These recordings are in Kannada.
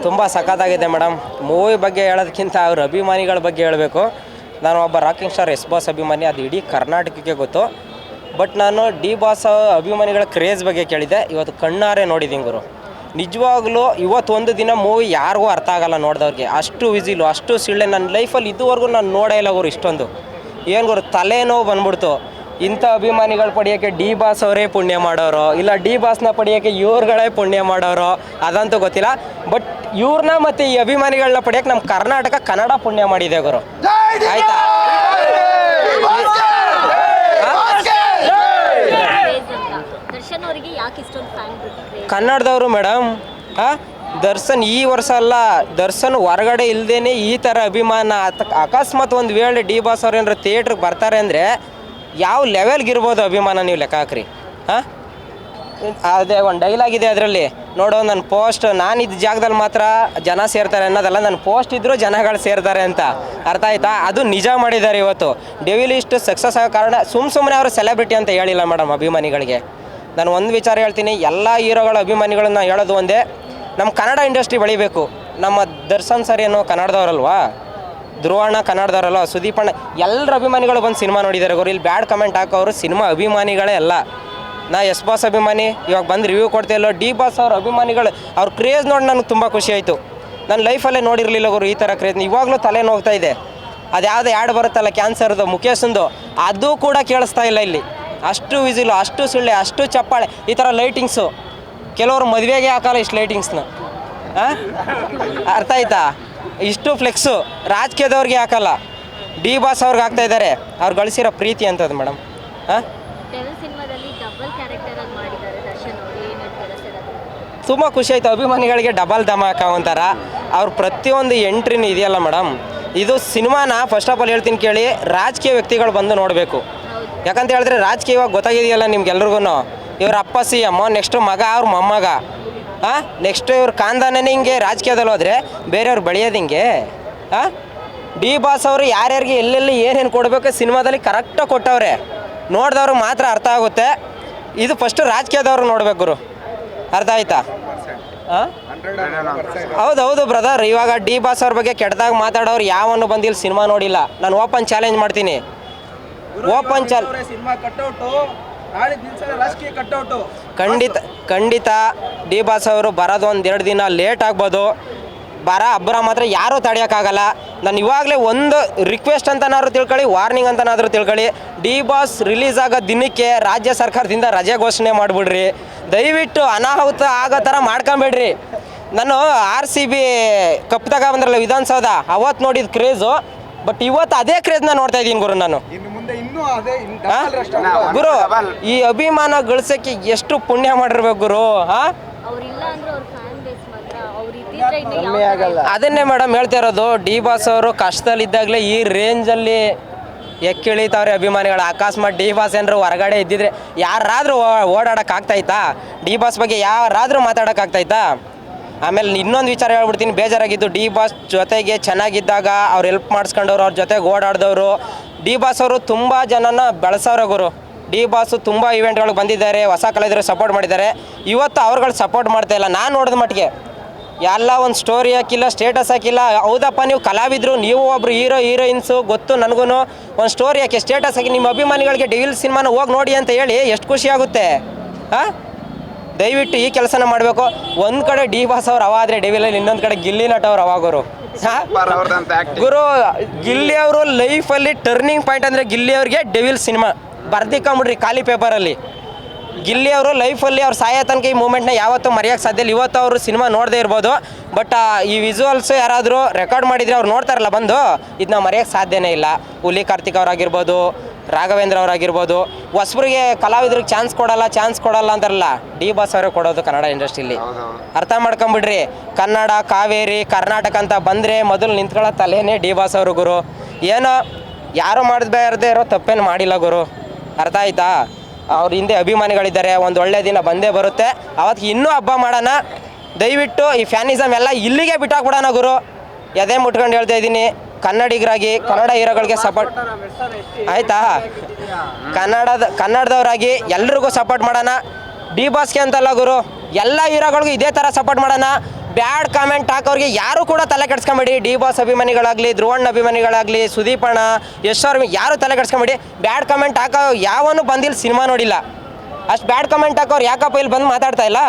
ತುಂಬ ಸಖತ್ತಾಗಿದೆ ಮೇಡಮ್. ಮೂವಿ ಬಗ್ಗೆ ಹೇಳೋದಕ್ಕಿಂತ ಅವ್ರ ಅಭಿಮಾನಿಗಳ ಬಗ್ಗೆ ಹೇಳಬೇಕು. ನಾನು ಒಬ್ಬ ರಾಕಿಂಗ್ ಸ್ಟಾರ್ ಎಸ್ ಬಾಸ್ ಅಭಿಮಾನಿ, ಅದು ಇಡೀ ಕರ್ನಾಟಕಕ್ಕೆ ಗೊತ್ತು. ಬಟ್ ನಾನು ಡಿ ಬಾಸ್ ಅಭಿಮಾನಿಗಳ ಕ್ರೇಜ್ ಬಗ್ಗೆ ಕೇಳಿದ್ದೆ, ಇವತ್ತು ಕಣ್ಣಾರೆ ನೋಡಿದ್ದೀನಿ ಗುರು. ನಿಜವಾಗ್ಲೂ ಇವತ್ತೊಂದು ದಿನ ಮೂವಿ ಯಾರಿಗೂ ಅರ್ಥ ಆಗಲ್ಲ ನೋಡಿದವ್ರಿಗೆ. ಅಷ್ಟು ವಿಸಿಲು, ಅಷ್ಟು ಸಿಳ್ಳೆ ನನ್ನ ಲೈಫಲ್ಲಿ ಇದುವರೆಗೂ ನಾನು ನೋಡೇ ಇಲ್ಲ ಗುರು ಇಷ್ಟೊಂದು. ಏನು ಗುರು ತಲೆನೋವು ಬಂದ್ಬಿಡ್ತು. ಇಂಥ ಅಭಿಮಾನಿಗಳು ಪಡೆಯೋಕ್ಕೆ ಡಿ ಬಾಸ್ ಅವರೇ ಪುಣ್ಯ ಮಾಡೋರು, ಇಲ್ಲ ಡಿ ಬಾಸ್ನ ಪಡೆಯೋಕ್ಕೆ ಇವ್ರುಗಳೇ ಪುಣ್ಯ ಮಾಡೋರು ಅದಂತೂ ಗೊತ್ತಿಲ್ಲ. ಬಟ್ ಇವ್ರನ್ನ ಮತ್ತು ಈ ಅಭಿಮಾನಿಗಳನ್ನ ಪಡೆಯೋಕ್ಕೆ ನಮ್ಮ ಕರ್ನಾಟಕ ಕನ್ನಡ ಪುಣ್ಯ ಮಾಡಿದೆ ಗುರು. ಆಯ್ತಾ? ಕನ್ನಡದವರು ಮೇಡಮ್, ದರ್ಶನ್ ಈ ವರ್ಷ ಅಲ್ಲ, ದರ್ಶನ್ ಹೊರಗಡೆ ಇಲ್ಲದೇ ಈ ಥರ ಅಭಿಮಾನ. ಅಕಸ್ಮಾತ್ ಒಂದು ವೇಳೆ ಡಿ ಬಾಸ್ ಅವ್ರು ಏನಾರು ಥಿಯೇಟ್ರಿಗೆ ಬರ್ತಾರೆ ಅಂದರೆ ಯಾವ ಲೆವೆಲ್ಗಿರ್ಬೋದು ಅಭಿಮಾನ, ನೀವು ಲೆಕ್ಕ ಹಾಕ್ರಿ. ಅದೇ ಒಂದು ಡೈಲಾಗ್ ಇದೆ ಅದರಲ್ಲಿ ನೋಡೋ, ನನ್ನ ಪೋಸ್ಟ್ ನಾನಿದ್ದ ಜಾಗದಲ್ಲಿ ಮಾತ್ರ ಜನ ಸೇರ್ತಾರೆ ಅನ್ನೋದಲ್ಲ, ನನ್ನ ಪೋಸ್ಟ್ ಇದ್ದರೂ ಜನಗಳು ಸೇರ್ತಾರೆ ಅಂತ. ಅರ್ಥ ಆಯ್ತಾ? ಅದು ನಿಜ ಮಾಡಿದ್ದಾರೆ ಇವತ್ತು. ಡೆವಿಲ್ ಇಷ್ಟು ಸಕ್ಸಸ್ ಆಗೋ ಕಾರಣ ಸುಮ್ಮನೆ ಅವರು ಸೆಲೆಬ್ರಿಟಿ ಅಂತ ಹೇಳಿಲ್ಲ ಮೇಡಮ್ ಅಭಿಮಾನಿಗಳಿಗೆ. ನಾನು ಒಂದು ವಿಚಾರ ಹೇಳ್ತೀನಿ, ಎಲ್ಲ ಹೀರೋಗಳ ಅಭಿಮಾನಿಗಳನ್ನ ಹೇಳೋದು ಒಂದೇ, ನಮ್ಮ ಕನ್ನಡ ಇಂಡಸ್ಟ್ರಿ ಬೆಳಿಬೇಕು. ನಮ್ಮ ದರ್ಶನ್ ಸರ್ ಏನು ಕನ್ನಡದವರಲ್ವಾ, ಧ್ರುವಣ್ಣ ಕನ್ನಡದವರಲ್ಲ, ಸುದೀಪ್ ಅಣ್ಣ, ಎಲ್ಲರ ಅಭಿಮಾನಿಗಳು ಬಂದು ಸಿನಿಮಾ ನೋಡಿದ್ದಾರೆ ಗುರು. ಇಲ್ಲಿ ಬ್ಯಾಡ್ ಕಮೆಂಟ್ ಹಾಕೋರು ಸಿನಿಮಾ ಅಭಿಮಾನಿಗಳೇ ಅಲ್ಲ. ನಾ ಎಸ್ ಬಾಸ್ ಅಭಿಮಾನಿ, ಇವಾಗ ಬಂದು ರಿವ್ಯೂ ಕೊಡ್ತಾಯಿಲ್ಲೋ. ಡಿ ಬಾಸ್ ಅವ್ರ ಅಭಿಮಾನಿಗಳು ಅವ್ರ ಕ್ರೇಜ್ ನೋಡಿ ನನಗೆ ತುಂಬ ಖುಷಿ ಆಯಿತು. ನನ್ನ ಲೈಫಲ್ಲೇ ನೋಡಿರಲಿಲ್ಲ ಗುರು ಈ ಥರ ಕ್ರೇಜ್. ಇವಾಗಲೂ ತಲೆ ನೋಗ್ತಾ ಇದೆ. ಅದು ಯಾವುದೋ ಆ್ಯಡ್ ಬರುತ್ತಲ್ಲ ಕ್ಯಾನ್ಸರ್ದು, ಮುಖೇಶಂದು, ಅದು ಕೂಡ ಕೇಳಿಸ್ತಾ ಇಲ್ಲ ಇಲ್ಲಿ. ಅಷ್ಟು ವಿಸಿಲು, ಅಷ್ಟು ಸುಳ್ಳೆ, ಅಷ್ಟು ಚಪ್ಪಾಳೆ, ಈ ಥರ ಲೈಟಿಂಗ್ಸು. ಕೆಲವರು ಮದುವೆಗೆ ಹಾಕಲ್ಲ ಇಷ್ಟು ಲೈಟಿಂಗ್ಸ್ನ. ಅರ್ಥ ಆಯ್ತಾ? ಇಷ್ಟು ಫ್ಲೆಕ್ಸು ರಾಜಕೀಯದವ್ರಿಗೆ ಹಾಕಲ್ಲ, ಡಿ ಬಾಸ್ ಅವ್ರಿಗೆ ಹಾಕ್ತಾ ಇದ್ದಾರೆ. ಅವ್ರು ಗಳಿಸಿರೋ ಪ್ರೀತಿ ಅಂತದ್ದು ಮೇಡಮ್. ತುಂಬ ಖುಷಿ ಆಯಿತು. ಅಭಿಮಾನಿಗಳಿಗೆ ಡಬಲ್ ಧಮಾಕ ಒಂಥರ. ಅವ್ರ ಪ್ರತಿಯೊಂದು ಎಂಟ್ರಿನೂ ಇದೆಯಲ್ಲ ಮೇಡಮ್, ಇದು ಸಿನಿಮಾನ ಫಸ್ಟ್ ಆಫ್ ಆಲ್ ಹೇಳ್ತೀನಿ ಕೇಳಿ, ರಾಜಕೀಯ ವ್ಯಕ್ತಿಗಳು ಬಂದು ನೋಡಬೇಕು. ಯಾಕಂತ ಹೇಳಿದ್ರೆ ರಾಜಕೀಯ ಇವಾಗ ಗೊತ್ತಾಗಿದೆಯಲ್ಲ ನಿಮ್ಗೆಲ್ರಿಗೂ. ಇವ್ರ ಅಪ್ಪ ಸಿ ಎಮ್, ನೆಕ್ಸ್ಟು ಮಗ ಅವ್ರ ಮೊಮ್ಮಗ, ನೆಕ್ಸ್ಟು ಇವ್ರ ಕಾಂದಾನೇ ಹಿಂಗೆ ರಾಜಕೀಯದಲ್ಲಿ ಹೋದರೆ ಬೇರೆಯವ್ರು ಬೆಳೆಯೋದು ಹಿಂಗೆ. ಡಿ ಬಾಸ್ ಅವರು ಯಾರ್ಯಾರಿಗೆ ಎಲ್ಲೆಲ್ಲಿ ಏನೇನು ಕೊಡಬೇಕು ಸಿನಿಮಾದಲ್ಲಿ ಕರೆಕ್ಟಾಗಿ ಕೊಟ್ಟವ್ರೆ. ನೋಡಿದವ್ರು ಮಾತ್ರ ಅರ್ಥ ಆಗುತ್ತೆ. ಇದು ಫಸ್ಟು ರಾಜಕೀಯದವ್ರು ನೋಡ್ಬೇಕು ಗುರು. ಅರ್ಥ ಆಯ್ತಾ? ಹೌದು ಬ್ರದರ್. ಇವಾಗ ಡಿ ಬಾಸ್ ಅವ್ರ ಬಗ್ಗೆ ಕೆಟ್ಟದಾಗ ಮಾತಾಡೋರು ಯಾವನ್ನು ಬಂದಿಲ್ಲ ಸಿನಿಮಾ ನೋಡಿಲ್ಲ. ನಾನು ಓಪನ್ ಚಾಲೆಂಜ್ ಮಾಡ್ತೀನಿ. ಓಪನ್ ಖಂಡಿತ ಡಿ ಬಾಸ್ ಅವರು ಬರೋದು 1-2 ದಿನ ಲೇಟ್ ಆಗ್ಬೋದು. ಹಬ್ಬರ ಮಾತ್ರ ಯಾರೂ ತಡೆಯೋಕ್ಕಾಗಲ್ಲ. ನಾನು ಇವಾಗಲೇ ಒಂದು ರಿಕ್ವೆಸ್ಟ್ ಅಂತನಾದ್ರು ತಿಳ್ಕೊಳ್ಳಿ, ವಾರ್ನಿಂಗ್ ಅಂತನಾದರೂ ತಿಳ್ಕೊಳ್ಳಿ. ಡಿ ಬಾಸ್ ರಿಲೀಸ್ ಆಗೋ ದಿನಕ್ಕೆ ರಾಜ್ಯ ಸರ್ಕಾರದಿಂದ ರಜೆ ಘೋಷಣೆ ಮಾಡಿಬಿಡ್ರಿ. ದಯವಿಟ್ಟು ಅನಾಹುತ ಆಗೋ ಥರ ಮಾಡ್ಕೊಂಬೇಡ್ರಿ. ನಾನು RCB ಕಪ್ ತಗೊಂಡ್ಬಂದ್ರಲ್ಲ ವಿಧಾನಸೌಧ, ಅವತ್ತು ನೋಡಿದ ಕ್ರೇಜು, ಬಟ್ ಇವತ್ತು ಅದೇ ಕ್ರೇಜ್ನ ನೋಡ್ತಾ ಇದ್ದೀನಿ ಗುರು ನಾನು. ಗುರು ಈ ಅಭಿಮಾನ ಗಳಿಸೋಕ್ಕೆ ಎಷ್ಟು ಪುಣ್ಯ ಮಾಡಿರ್ಬೇಕು ಗುರು. ಅದನ್ನೇ ಮೇಡಮ್ ಹೇಳ್ತಾ ಇರೋದು. ಡಿ ಬಾಸ್ ಅವರು ಕಷ್ಟದಲ್ಲಿದ್ದಾಗಲೇ ಈ ರೇಂಜಲ್ಲಿ ಎಕ್ಕಿಳಿತಾವ್ರೆ ಅಭಿಮಾನಿಗಳು. ಅಕಸ್ಮಾತ್ ಡಿ ಬಾಸ್ ಏನಾರು ಹೊರಗಡೆ ಇದ್ದಿದ್ರೆ ಯಾರಾದರೂ ಓಡಾಡೋಕ್ಕಾಗ್ತಾಯ್ತಾ? ಡಿ ಬಾಸ್ ಬಗ್ಗೆ ಯಾರಾದರೂ ಮಾತಾಡೋಕ್ಕಾಗ್ತಾಯ್ತಾ? ಆಮೇಲೆ ಇನ್ನೊಂದು ವಿಚಾರ ಹೇಳ್ಬಿಡ್ತೀನಿ, ಬೇಜಾರಾಗಿದ್ದು. ಡಿ ಬಾಸ್ ಜೊತೆಗೆ ಚೆನ್ನಾಗಿದ್ದಾಗ ಅವ್ರು ಹೆಲ್ಪ್ ಮಾಡಿಸ್ಕೊಂಡವ್ರು, ಅವ್ರ ಜೊತೆಗೆ ಓಡಾಡಿದವರು. ಡಿ ಬಾಸ್ ಅವರು ತುಂಬ ಜನನ ಬೆಳೆಸೋರ ಗುರು. ಡಿ ಬಾಸು ತುಂಬ ಇವೆಂಟ್ಗಳಿಗೆ ಬಂದಿದ್ದಾರೆ, ಹೊಸ ಕಲಾವಿದರು ಸಪೋರ್ಟ್ ಮಾಡಿದ್ದಾರೆ. ಇವತ್ತು ಅವ್ರುಗಳು ಸಪೋರ್ಟ್ ಮಾಡ್ತಾಯಿಲ್ಲ. ನಾನು ನೋಡಿದ ಮಟ್ಟಿಗೆ ಎಲ್ಲ ಒಂದು ಸ್ಟೋರಿ ಹಾಕಿಲ್ಲ, ಸ್ಟೇಟಸ್ ಹಾಕಿಲ್ಲ. ಹೌದಪ್ಪ, ನೀವು ಕಲಾವಿದರು, ನೀವು ಒಬ್ಬರು ಹೀರೋಯಿನ್ಸು ಗೊತ್ತು ನನಗೂ. ಒಂದು ಸ್ಟೋರಿ ಹಾಕಿ, ಸ್ಟೇಟಸ್ ಹಾಕಿ, ನಿಮ್ಮ ಅಭಿಮಾನಿಗಳಿಗೆ ಡೆವಿಲ್ ಸಿನಿಮಾನ ಹೋಗಿ ನೋಡಿ ಅಂತ ಹೇಳಿ ಎಷ್ಟು ಖುಷಿ ಆಗುತ್ತೆ. ದಯವಿಟ್ಟು ಈ ಕೆಲಸನ ಮಾಡಬೇಕು. ಒಂದು ಕಡೆ ಡಿ ಬಾಸ್ ಅವ್ರು ಅವಾದರೆ ಡೆವಿಲಲ್ಲಿ, ಇನ್ನೊಂದು ಕಡೆ ಗಿಲ್ಲಿ ನಟ ಅವ್ರು ಅವಾಗೋರು. ಗುರು ಗಿಲ್ಲಿ ಅವರು ಲೈಫಲ್ಲಿ ಟರ್ನಿಂಗ್ ಪಾಯಿಂಟ್ ಅಂದರೆ ಗಿಲ್ಲಿ ಅವ್ರಿಗೆ ಡೆವಿಲ್ ಸಿನಿಮಾ ಬರ್ದಿಕೊಂಬಿಡ್ರಿ ಖಾಲಿ ಪೇಪರಲ್ಲಿ. ಗಿಲ್ಲಿ ಅವರು ಲೈಫಲ್ಲಿ ಅವ್ರು ಸಾಯೋ ತನಕ ಈ ಮೂಮೆಂಟ್ನ ಯಾವತ್ತೂ ಮರೆಯೋಕ್ಕೆ ಸಾಧ್ಯ ಇಲ್ಲ. ಇವತ್ತು ಅವರು ಸಿನಿಮಾ ನೋಡದೇ ಇರ್ಬೋದು, ಬಟ್ ಈ ವಿಜುವಲ್ಸು ಯಾರಾದರೂ ರೆಕಾರ್ಡ್ ಮಾಡಿದರೆ ಅವ್ರು ನೋಡ್ತಾರಲ್ಲ ಬಂದು, ಇದನ್ನ ಮರೆಯೋಕ್ಕೆ ಸಾಧ್ಯನೇ ಇಲ್ಲ. ಹುಲಿ ಕಾರ್ತಿಕ್ ಅವರಾಗಿರ್ಬೋದು, ರಾಘವೇಂದ್ರ ಅವರಾಗಿರ್ಬೋದು. ಹೊಸಬ್ರಿಗೆ ಕಲಾವಿದ್ರಿಗೆ ಚಾನ್ಸ್ ಕೊಡಲ್ಲ ಅಂತಾರಲ್ಲ, ಡಿ ಬಾಸ್ ಅವರೇ ಕೊಡೋದು ಕನ್ನಡ ಇಂಡಸ್ಟ್ರಿಲಿ. ಅರ್ಥ ಮಾಡ್ಕೊಂಬಿಡ್ರಿ. ಕನ್ನಡ, ಕಾವೇರಿ, ಕರ್ನಾಟಕ ಅಂತ ಬಂದರೆ ಮೊದಲು ನಿಂತ್ಕೊಳ್ಳೋ ತಲೆನೇ ಡಿ ಬಾಸ್ ಅವರು ಗುರು. ಏನೋ ಯಾರು ಮಾಡದೇ ಇರೋ ತಪ್ಪೇನು ಮಾಡಿಲ್ಲ ಗುರು. ಅರ್ಥ ಆಯ್ತಾ? ಅವ್ರ ಹಿಂದೆ ಅಭಿಮಾನಿಗಳಿದ್ದಾರೆ. ಒಂದು ಒಳ್ಳೆ ದಿನ ಬಂದೇ ಬರುತ್ತೆ, ಅವತ್ತಿಗೆ ಇನ್ನೂ ಹಬ್ಬ ಮಾಡೋಣ. ದಯವಿಟ್ಟು ಈ ಫ್ಯಾನಿಸಮ್ ಎಲ್ಲ ಇಲ್ಲಿಗೆ ಬಿಟ್ಟಾಕ್ಬಿಡೋಣ ಗುರು. ಎದೆ ಮುಟ್ಕೊಂಡು ಹೇಳ್ತಾ ಇದ್ದೀನಿ, ಕನ್ನಡಿಗರಾಗಿ ಕನ್ನಡ ಹೀರೋಗಳಿಗೆ ಸಪೋರ್ಟ್ ಆಯಿತಾ? ಕನ್ನಡದವರಾಗಿ ಎಲ್ರಿಗೂ ಸಪೋರ್ಟ್ ಮಾಡೋಣ. ಡಿ ಬಾಸ್ಗೆ ಅಂತಲ್ಲ ಗುರು, ಎಲ್ಲ ಹೀರೋಗಳಿಗೂ ಇದೇ ಥರ ಸಪೋರ್ಟ್ ಮಾಡೋಣ. ಬ್ಯಾಡ್ ಕಾಮೆಂಟ್ ಹಾಕೋರಿಗೆ ಯಾರು ಕೂಡ ತಲೆ ಕೆಡ್ಸ್ಕೊಂಬೇಡಿ. ಡಿ ಬಾಸ್ ಅಭಿಮಾನಿಗಳಾಗಲಿ, ಧ್ರುವಣ್ಣ ಅಭಿಮಾನಿಗಳಾಗಲಿ, ಸುದೀಪಣ್ಣ, ಯಶ್ ಅವ್ರ ಯಾರು ತಲೆ ಕೆಡ್ಸ್ಕೊಂಬೇಡಿ. ಬ್ಯಾಡ್ ಕಮೆಂಟ್ ಹಾಕೋ ಯಾವನು ಬಂದಿಲ್ಲ ಸಿನಿಮಾ ನೋಡಿಲ್ಲ. ಅಷ್ಟು ಬ್ಯಾಡ್ ಕಮೆಂಟ್ ಹಾಕೋರು ಯಾಕಪ್ಪ ಇಲ್ಲಿ ಬಂದು ಮಾತಾಡ್ತಾ ಇಲ್ಲ?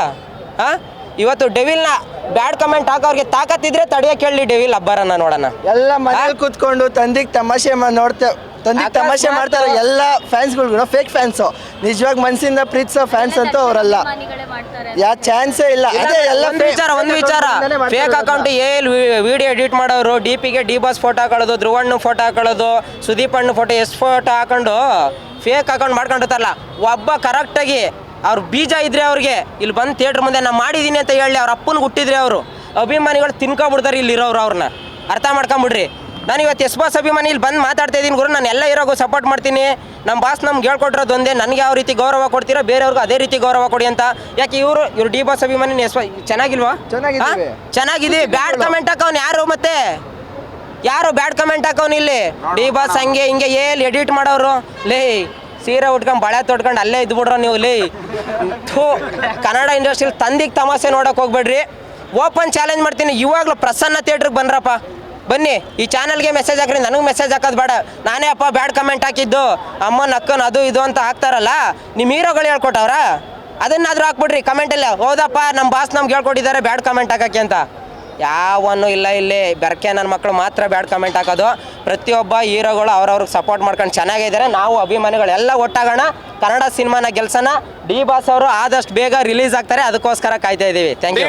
ಹಾಂ, ಇವತ್ತು ಡೆವಿಲ್ನ ಬ್ಯಾಡ್ ಕಮೆಂಟ್ ಹಾಕೋರಿಗೆ ತಾಕತ್ತಿದ್ರೆ ತಡೆಯೋ ಕೇಳಲಿ ಡೆವಿಲ್ ಅಬ್ಬರನ್ನ ನೋಡೋಣ. ಎಲ್ಲ ಮನೇಲಿ ಕೂತ್ಕೊಂಡು ತಂದಿಗೆ ತಮಾಷೆ ತಮಾಷೆ ಮಾಡ್ತಾರೆ ಎಲ್ಲ ಫ್ಯಾನ್ಸ್ಗಳು ಫೇಕ್ ಫ್ಯಾನ್ಸು. ನಿಜವಾಗಿ ಮನಸ್ಸಿಂದ ಪ್ರೀತಿಸೋ ಫ್ಯಾನ್ಸ್ ಅಂತೂ ಅವರಲ್ಲ, ಯಾ ಚಾನ್ಸೇ ಇಲ್ಲ. ಅದೇ ಎಲ್ಲ ಒಂದು ವಿಚಾರ ಫೇಕ್ ಅಕೌಂಟ್ ವಿಡಿಯೋ ಎಡಿಟ್ ಮಾಡೋರು DPಗೆ ಡಿ ಬಾಸ್ ಫೋಟೋ ಹಾಕೊಳ್ಳೋದು, ಧ್ರುವಣ್ಣ ಫೋಟೋ ಹಾಕೊಳ್ಳೋದು, ಸುದೀಪ್ ಅಣ್ಣ ಫೋಟೋ ಫೋಟೋ ಹಾಕೊಂಡು ಫೇಕ್ ಅಕೌಂಟ್ ಮಾಡ್ಕೊಂಡಿರ್ತಾರಲ್ಲ. ಒಬ್ಬ ಕರೆಕ್ಟಾಗಿ ಅವ್ರು ಬೀಜ ಇದ್ರೆ ಅವ್ರಿಗೆ ಇಲ್ಲಿ ಬಂದು ಥಿಯೇಟ್ರ್ ಮುಂದೆ ನಾನು ಮಾಡಿದ್ದೀನಿ ಅಂತ ಹೇಳಿ ಅವ್ರ ಅಪ್ಪನಿಗೆ ಹುಟ್ಟಿದ್ರೆ ಅವರು ಅಭಿಮಾನಿಗಳು ತಿನ್ಕೊಬಿಡ್ತಾರೆ ಇಲ್ಲಿರೋರು. ಅವ್ರನ್ನ ಅರ್ಥ ಮಾಡ್ಕೊಂಬಿಡ್ರಿ. ನಾನು ಇವತ್ತು ಎಸ್ ಬಾಸ್ ಅಭಿಮಾನಿ ಇಲ್ಲಿ ಬಂದು ಮಾತಾಡ್ತಾ ಇದ್ದೀನಿ ಗುರು. ನಾನು ಎಲ್ಲ ಇರೋಗೂ ಸಪೋರ್ಟ್ ಮಾಡ್ತೀನಿ. ನಮ್ಮ ಬಾಸ್ ನಮ್ಗೆ ಹೇಳ್ಕೊಟ್ಟಿರೋದು ಒಂದೇ, ನನಗೆ ಯಾವ ರೀತಿ ಗೌರವ ಕೊಡ್ತೀರೋ ಬೇರೆಯವ್ರಿಗೂ ಅದೇ ರೀತಿ ಗೌರವ ಕೊಡಿ ಅಂತ. ಯಾಕೆ ಇವರು ಡಿ ಬಾಸ್ ಅಭಿಮಾನಿ ಚೆನ್ನಾಗಿಲ್ವಾ? ಚೆನ್ನಾಗಿದ್ದೀವಿ. ಬ್ಯಾಡ್ ಕಮೆಂಟ್ ಹಾಕವ್ನು ಯಾರು? ಮತ್ತೆ ಯಾರು ಬ್ಯಾಡ್ ಕಮೆಂಟ್ ಹಾಕವ್ನು ಇಲ್ಲಿ? ಡಿ ಬಾಸ್ ಹಂಗೆ ಹಿಂಗೆ ಎಲ್ಲಿ ಎಡಿಟ್ ಮಾಡೋರು? ಲೇ ಸೀರೆ ಉಟ್ಕೊಂಡು ಬಳೆ ತೊಟ್ಕೊಂಡು ಅಲ್ಲೇ ಇದ್ಬಿಡ್ರೋ ನೀವು. ಲೇ ಕನ್ನಡ ಇಂಡಸ್ಟ್ರಿಲಿ ತಂದಿಗೆ ತಮಾಷೆ ನೋಡೋಕೆ ಹೋಗ್ಬೇಡ್ರಿ. ಓಪನ್ ಚಾಲೆಂಜ್ ಮಾಡ್ತೀನಿ, ಇವಾಗಲೂ ಪ್ರಸನ್ನ ಥಿಯೇಟ್ರಿಗೆ ಬನ್ರಪ್ಪ, ಬನ್ನಿ. ಈ ಚಾನಲ್ಗೆ ಮೆಸೇಜ್ ಹಾಕ್ರಿ, ನನಗೆ ಮೆಸೇಜ್ ಹಾಕೋದು ಬೇಡ. ನಾನೇ ಅಪ್ಪ ಬ್ಯಾಡ್ ಕಮೆಂಟ್ ಹಾಕಿದ್ದು, ಅಮ್ಮನ ಅಕ್ಕನ ಅದು ಇದು ಅಂತ ಹಾಕ್ತಾರಲ್ಲ, ನಿಮ್ಮ ಹೀರೋಗಳು ಹೇಳ್ಕೊಟ್ಟವ್ರ? ಅದನ್ನಾದರೂ ಹಾಕ್ಬಿಡ್ರಿ ಕಮೆಂಟಲ್ಲಿ. ಹೌದಪ್ಪ ನಮ್ಮ ಬಾಸ್ ನಮ್ಗೆ ಹೇಳ್ಕೊಟ್ಟಿದ್ದಾರೆ ಬ್ಯಾಡ್ ಕಮೆಂಟ್ ಹಾಕೋಕ್ಕೆ ಅಂತ. ಯಾವನ್ನೂ ಇಲ್ಲ ಇಲ್ಲಿ. ಬೆರಕೆ ನನ್ನ ಮಕ್ಕಳು ಮಾತ್ರ ಬ್ಯಾಡ್ ಕಮೆಂಟ್ ಹಾಕೋದು. ಪ್ರತಿಯೊಬ್ಬ ಹೀರೋಗಳು ಅವ್ರವ್ರಿಗೆ ಸಪೋರ್ಟ್ ಮಾಡ್ಕೊಂಡು ಚೆನ್ನಾಗಿದ್ದಾರೆ. ನಾವು ಅಭಿಮಾನಿಗಳೆಲ್ಲ ಒಟ್ಟಾಗೋಣ, ಕನ್ನಡ ಸಿನಿಮಾನ ಗೆಲ್ಸೋಣ. ಡಿ ಬಾಸ್ ಅವರು ಆದಷ್ಟು ಬೇಗ ರಿಲೀಸ್ ಆಗ್ತಾರೆ, ಅದಕ್ಕೋಸ್ಕರ ಕಾಯ್ತಾ ಇದ್ದೀವಿ. Thank you.